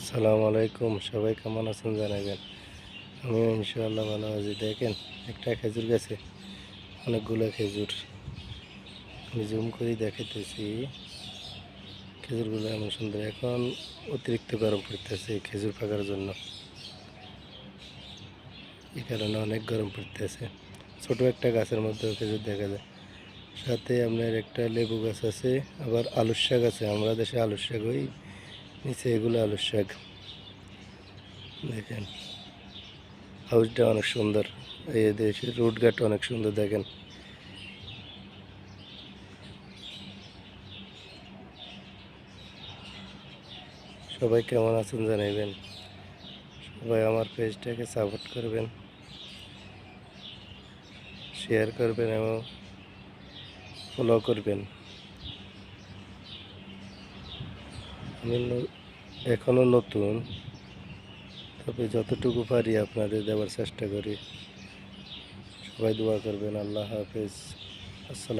আসসালামু আলাইকুম, সবাই কেমন আছেন জানাবেন। আমিও ইনশাআল্লাহ ভালো আছি। দেখেন, একটা খেজুর গাছে অনেকগুলো খেজুর। আমি জুম করে দেখাইতেছি। খেজুরগুলো এমন সুন্দর। এখন অতিরিক্ত গরম পড়তেছে খেজুর পাকার জন্য, এই কারণে অনেক গরম পড়তেছে। ছোট একটা গাছের মধ্যেও খেজুর দেখা যায়। সাথে আপনার একটা লেবু গাছ আছে, আবার আলুর শাক আছে। আমরা দেশে আলুর শাক ওই নিচে, এগুলো আলুর শাক। দেখেন, হাউসটা অনেক সুন্দর। এই দেশের রুট গাট অনেক সুন্দর। দেখেন, সবাই কেমন আছেন জানাইবেন। সবাই আমার পেজটাকে সাপোর্ট করবেন, শেয়ার করবেন এবং ফলো করবেন। আমি এখনও নতুন, তবে যতটুকু পারি আপনাদের দেওয়ার চেষ্টা করি। সবাই দোয়া করবেন। আল্লাহ হাফেজ। আসসালাম।